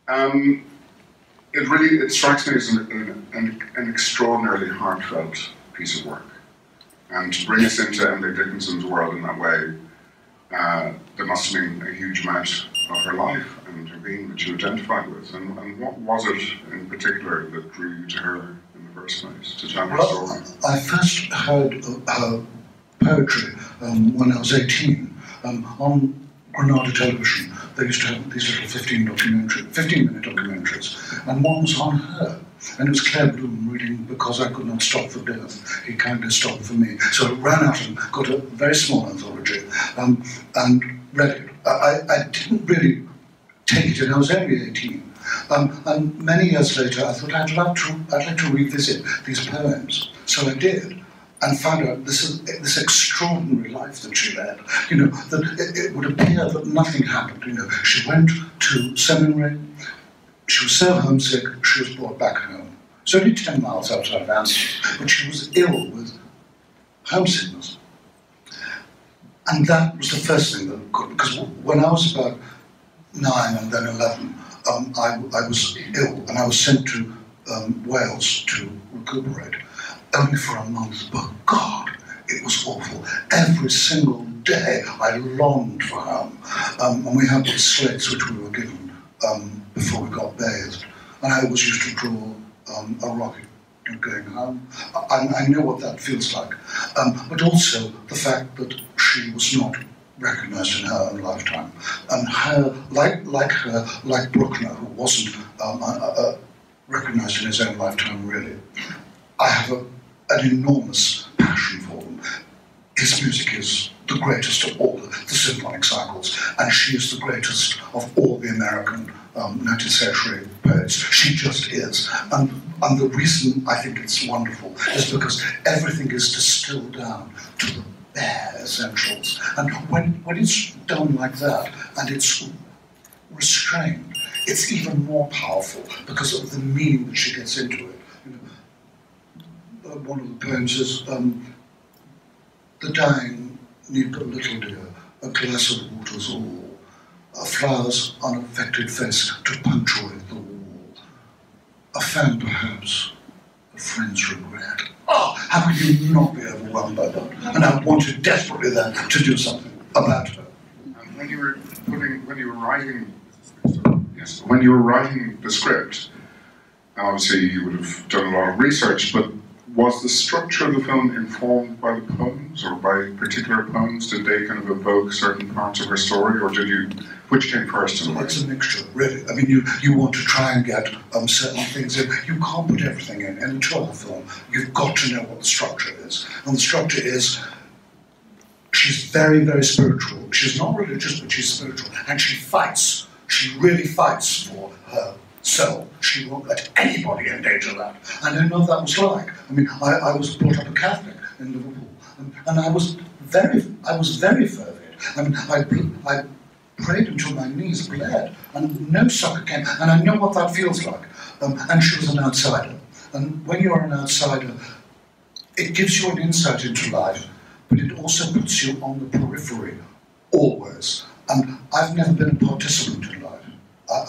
It strikes me as an extraordinarily heartfelt piece of work. And to bring us into Emily Dickinson's world in that way, there must have been a huge amount of her life and her being that you identified with. And what was it in particular that drew you to her in the first place, to tell her story? I first heard her poetry when I was 18 on Granada television. They used to have these little 15-minute documentaries, and one was on her. And it was Claire Bloom reading Because I Could Not Stop for Death. He kindly stopped for me. So I ran out and got a very small anthology and read it. I didn't really take it in. I was only 18. And many years later, I thought I'd like to revisit these poems. So I did, and found out this extraordinary life that she led. You know, that it would appear that nothing happened. You know, she went to seminary. She was so homesick, she was brought back home. It's only 10 miles outside of Amherst, but she was ill with homesickness. And that was the first thing that could, because when I was about 9 and then 11, I was ill, and I was sent to Wales to recuperate, only for a month. But God, it was awful. Every single day I longed for home. And we had these slates which we were given before we got bathed, and I always used to draw a rocket going home. I know what that feels like, but also the fact that she was not recognised in her own lifetime, and her, like Bruckner, who wasn't recognised in his own lifetime really. I have an enormous passion for them. His music is the greatest of all the symphonic cycles, and she is the greatest of all the American 19th century poets. She just is. And the reason I think it's wonderful is because everything is distilled down to the bare essentials. And when it's done like that, and it's restrained, it's even more powerful because of the meaning that she gets into it. You know, one of the poems is, the dying need but little, dear, a glass of water's all, a flower's unaffected face to punctuate the wall, a fan perhaps, a friend's regret. Oh, how could you not be overwhelmed by that? And I wanted desperately then to do something about her. And when you were writing the script, obviously you would have done a lot of research, but was the structure of the film informed by the poems, or by particular poems? Did they kind of evoke certain parts of her story, or which came first? It's a mixture, really. I mean, you want to try and get certain things in. You can't put everything in a 2-hour film. You've got to know what the structure is. And the structure is, she's very, very spiritual. She's not religious, but she's spiritual. And she fights. She really fights for her soul. She won't let anybody endanger that. And I know what that was like. I mean, I was brought up a Catholic in Liverpool, and I was very fervid. I mean, I prayed until my knees bled, and no succor came. And I know what that feels like. And she was an outsider. And when you're an outsider, it gives you an insight into life, but it also puts you on the periphery, always. And I've never been a participant in life.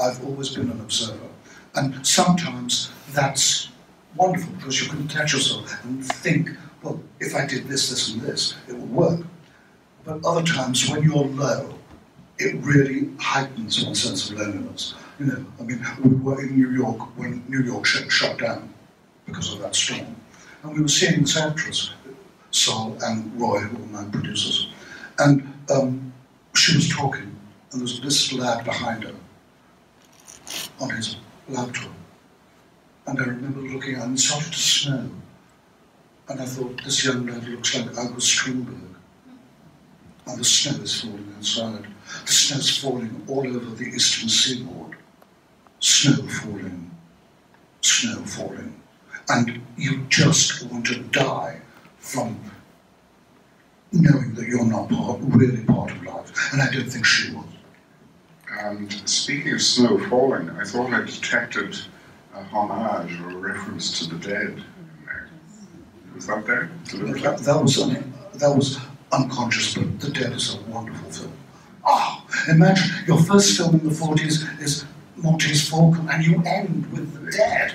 I've always been an observer. And sometimes that's wonderful, because you can detach yourself and think, well, if I did this, this, and this, it would work. But other times, when you're low, it really heightens one sense of loneliness. You know, I mean, we were in New York when New York shut down because of that storm. And we were seeing this actress, Sol and Roy, who were my producers. And she was talking, and there was this lad behind her on his laptop. And I remember looking, and it started to snow. And I thought, this young lad looks like August Strindberg. And the snow is falling outside. The snow's falling all over the eastern seaboard. Snow falling, snow falling. And you just want to die from knowing that you're not really part of life. And I don't think she was. And speaking of snow falling, I thought I detected a homage or a reference to the dead in there. Was that there? That was unconscious, but The Dead is a wonderful film. Oh, imagine your first film in the 40s is Maltese Falcon, and you end with the dead.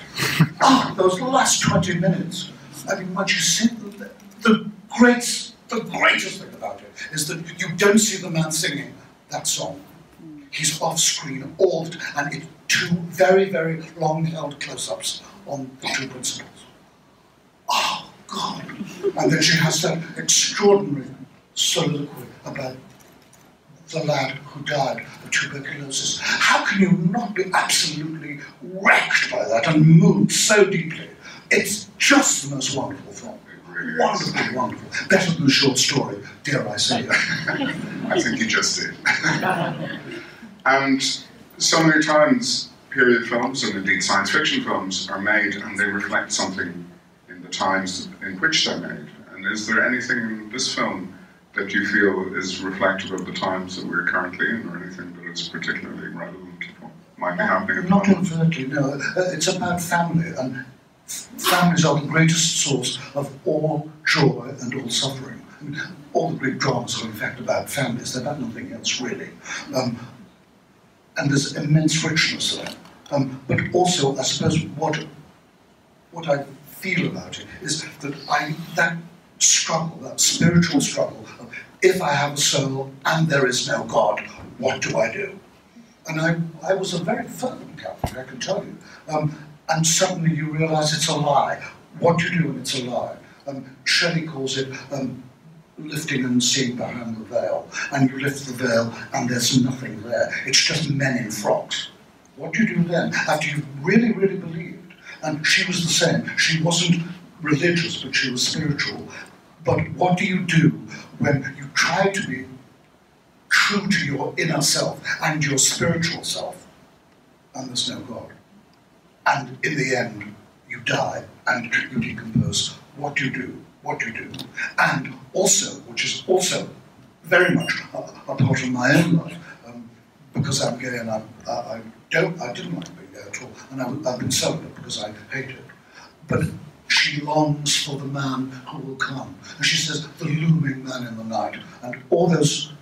Oh, those last 20 minutes. I mean, once you see the greatest thing about it is that you don't see the man singing that song. He's off screen all the time, and it's two very, very long-held close-ups on the two principals. Oh, God. And then she has that extraordinary soliloquy about the lad who died of tuberculosis. How can you not be absolutely wrecked by that and moved so deeply? It's just the most wonderful film. Really wonderful, wonderful. Better than a short story, dare I say. I think you just did. And so many times, period films and indeed science fiction films are made and they reflect something in the times in which they're made. And is there anything in this film that you feel is reflective of the times that we're currently in, or anything that is particularly relevant to what might be happening at the moment? Not overtly, no. It's about family, and families are the greatest source of all joy and all suffering. I mean, all the great dramas are in fact about families, they're about nothing else really. And there's immense richness there. But also, I suppose, what I feel about it is that that struggle, that spiritual struggle of, if I have a soul and there is no God, what do I do? And I was a very fervent Catholic, I can tell you. And suddenly you realise it's a lie. What do you do when it's a lie? Shelley calls it lifting and seeing behind the veil. And you lift the veil and there's nothing there. It's just men in frocks. What do you do then? After you've really, really believed. And she was the same. She wasn't religious, but she was spiritual. But what do you do when you try to be true to your inner self and your spiritual self, and there's no God? And in the end, you die and you decompose. What do you do? What do you do? And also, which is also very much a part of my own life, because I'm gay and I didn't like being gay at all, and I've been celibate because I hate it. But she longs for the man who will come. And she says, the looming man in the night. And all those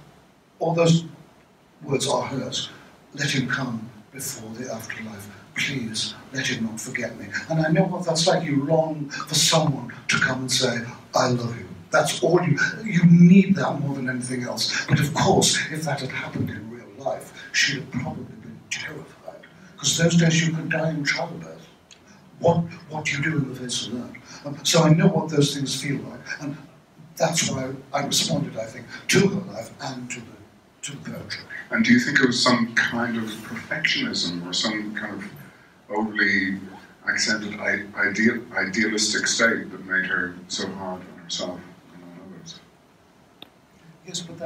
words are hers. Let him come before the afterlife. Please, let him not forget me. And I know what that's like. You long for someone to come and say, I love you. That's all you need that more than anything else. But of course, if that had happened in real life, she'd have probably been terrified. Because those days you could die in childbirth. What do you do in the face of that? So I know what those things feel like. And that's why I responded, I think, to her life and to the poetry. And do you think it was some kind of perfectionism or some kind of overly accented idealistic state that made her so hard on herself and on others? Yes, but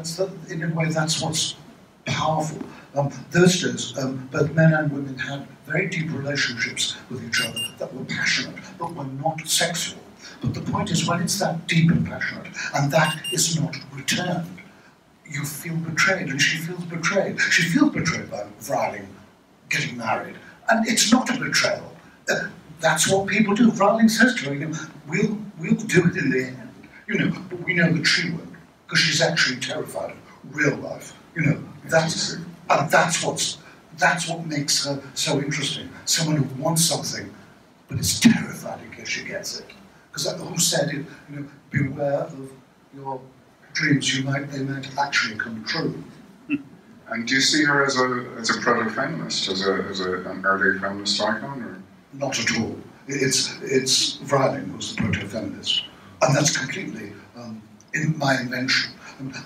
in a way that's what's powerful. Those days, both men and women had very deep relationships with each other that were passionate, but were not sexual. But the point is, when it's that deep and passionate, and that is not returned, you feel betrayed, and she feels betrayed. She feels betrayed by Vryling getting married, and it's not a betrayal. That's what people do. Vryling says to her, we'll do it in the end, but we know that she won't, because she's actually terrified of real life, That's what makes her so interesting. Someone who wants something, but is terrified in case she gets it. Because who said it? Beware of your dreams. They might actually come true. And do you see her as a proto-feminist, as an early feminist icon, or not at all? It's Vryling who's the proto-feminist, and that's completely in my invention.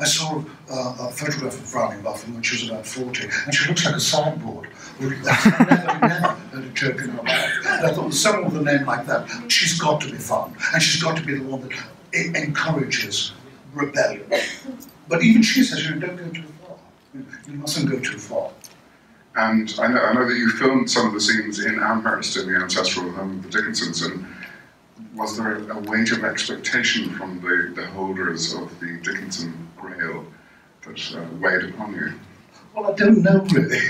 I saw a photograph of Vryling Buffin when she was about 40, and she looks like a sideboard. I've never heard a joke in her life. And I thought, someone with a name like that, she's got to be fun, and she's got to be the one that encourages rebellion. But even she says, don't go too far. You mustn't go too far. And I know that you filmed some of the scenes in Amherst, in the ancestral home of the Dickinsons, and was there a weight of expectation from the holders of the Dickinson Grail that weighed upon you? Well, I don't know really,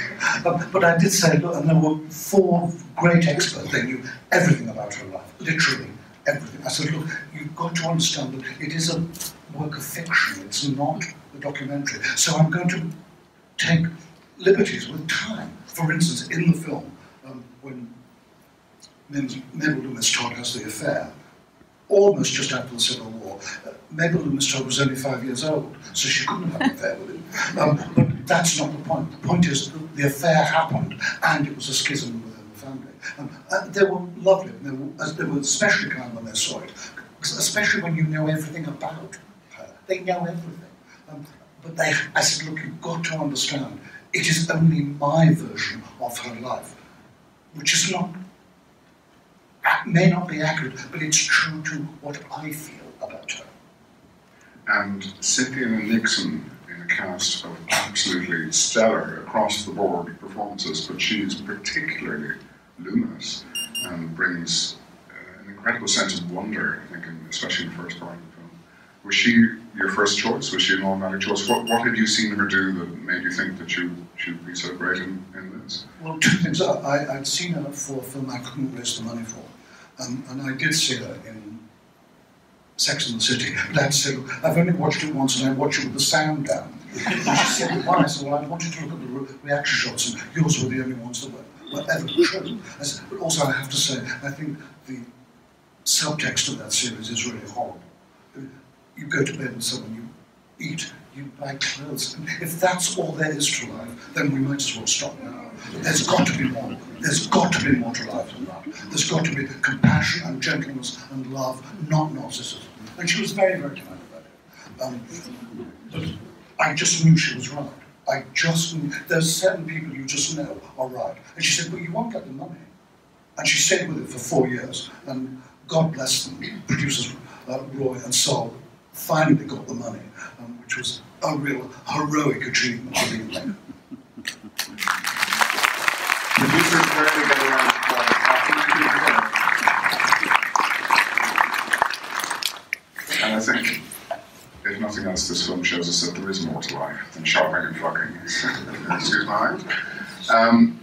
but I did say, look, and there were 4 great experts. They knew everything about her life, literally everything. I said, look, you've got to understand that it is a work of fiction. It's not a documentary. So I'm going to take liberties with time. For instance, in the film, when Mabel Loomis Todd has the affair, almost just after the Civil War, Mabel Loomis Todd was only 5 years old, so she couldn't have an affair with him. But that's not the point. The point is that the affair happened, and it was a schism within the family. They were lovely. They were especially kind when they saw it, especially when you know everything about her. They know everything. But I said, look, you've got to understand, it is only my version of her life, which is not, may not be accurate, but it's true to what I feel about her. And Cynthia Nixon in a cast of absolutely stellar across the board performances, but she is particularly luminous and brings an incredible sense of wonder, I think, especially in the first part of the film. Was she your first choice? Was she an automatic choice? What had you seen her do that made you think that she'd be so great in this? Well, two things. I'd seen her for a film I couldn't raise the money for. And I did see her in Sex and the City. But I'd said, I've only watched it once and I watched it with the sound down. And she said, why? I said, well, I wanted to look at the reaction shots and yours were the only ones that were ever true. I said, but also I have to say, I think the subtext of that series is really horrible. You go to bed with someone, you eat, you buy clothes. And if that's all there is to life, then we might as well stop now. There's got to be more. There's got to be more to life than that. There's got to be compassion and gentleness and love, not narcissism. And she was very, very kind about it. But I just knew she was right. I just knew. There's certain people you just know are right. And she said, but you won't get the money. And she stayed with it for 4 years. And God bless them, producers Roy and Sol finally got the money, which was a real heroic achievement. Producers rarely get around to and I think, if nothing else, this film shows us that there is more to life than shopping and fucking. Excuse my mind.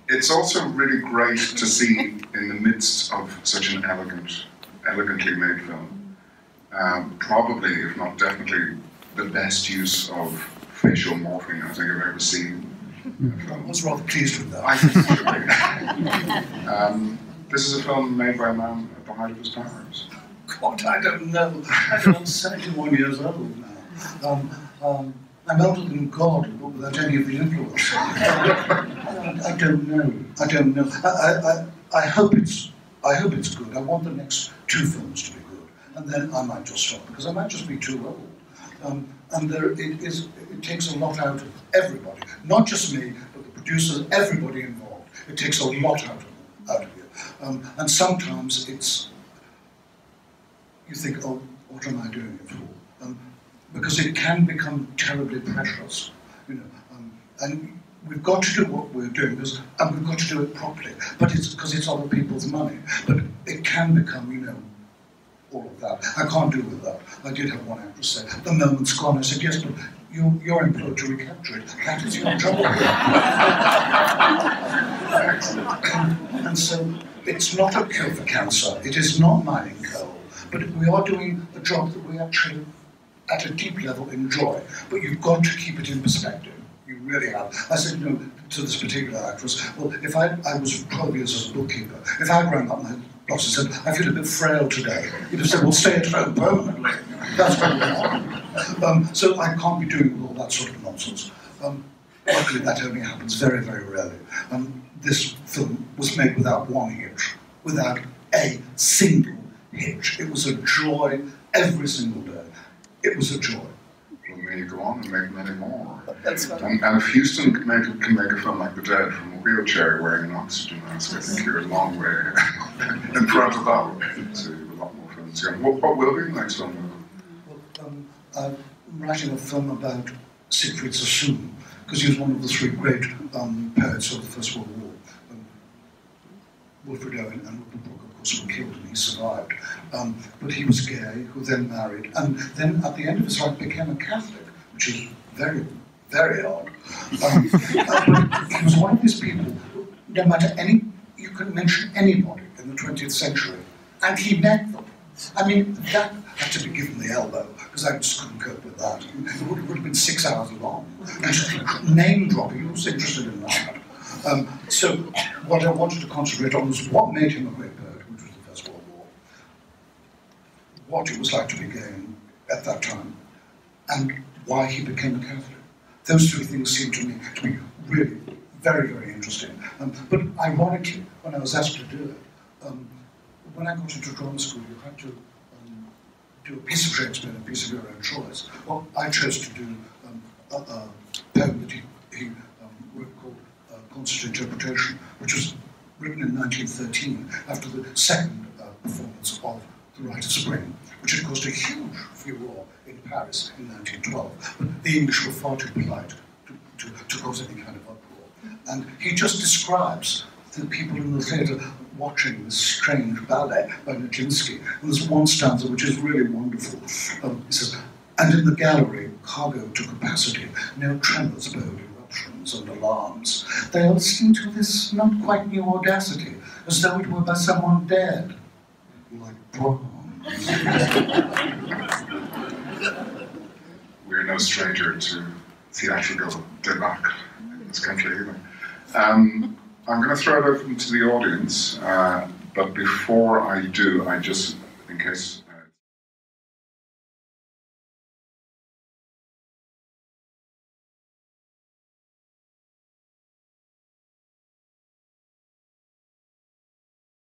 It's also really great to see, in the midst of such an elegantly made film, probably, if not definitely, the best use of facial morphing I think I've ever seen. I was rather pleased with that. I think it should be. This is a film made by a man at the height of his powers. God, I don't know. I'm 71 years old now. I'm older than God, but without any of the influence. I don't know. I don't know. I hope it's good. I want the next 2 films to be good, and then I might just stop because I might just be too old. And it takes a lot out of everybody, not just me, but the producers, everybody involved. It takes a lot out of you. And sometimes you think, oh, what am I doing it for? Because it can become terribly precious, you know. And we've got to do what we're doing, and we've got to do it properly. But it's because it's other people's money. But it can become, you know, all of that. I can't do with that. I did have one actress say, the moment's gone. I said, yes, but you're employed to recapture it. That is your job. And so it's not a cure for cancer. It is not mining coal. But we are doing a job that we actually, at a deep level, enjoy. But you've got to keep it in perspective. You really have. I said, you know, to this particular actress, well, if I was 12 years as a bookkeeper, if I rang up my boss and said, I feel a bit frail today, he'd have said, well, stay at home permanently. That's what we want. So I can't be doing all that sort of nonsense. Luckily, that only happens very, very rarely. This film was made without one hitch, without a single hitch. It was a joy every single day. It was a joy. Well, may you go on and make many more. That's right. And if Houston can make a film like The Dead from a wheelchair wearing an oxygen mask, I think you're a long way in front of that. So you have a lot more films going. What will be the next film? Well, I'm writing a film about Siegfried Sassoon, because he was one of the 3 great poets of the First World War. Wilfred Owen and Rupert Brooke, of course, were killed and he survived. But he was gay, who then married, and then at the end of his life became a Catholic, which is very, very odd. But he was one of these people, no matter you can mention anybody in the 20th century, and he met them. I mean, that had to be given the elbow, because I just couldn't cope with that. It would have been 6 hours long. Name dropping, he was interested in that. So what I wanted to concentrate on was what made him a great poet, which was the First World War, what it was like to be gay at that time, and why he became a Catholic. Those three things seemed to me to be really very, very interesting. But ironically, when I was asked to do it, when I got into drama school, you had to do a piece of Shakespeare and a piece of your own choice. Well, I chose to do a poem that he wrote called Concert Interpretation, which was written in 1913 after the second performance of The Rite of Spring, which had caused a huge furore in Paris in 1912. But the English were far too polite to cause any kind of uproar. And he just describes the people in the theatre watching this strange ballet by Nijinsky. And there's one stanza which is really wonderful. He says, and in the gallery, cargo to capacity, no tremors bode eruptions and alarms. They are listening to this not quite new audacity, as though it were by someone dead, like Brahms. We're no stranger to theatrical debacle in this country either. I'm going to throw it open to the audience, but before I do, I just, in case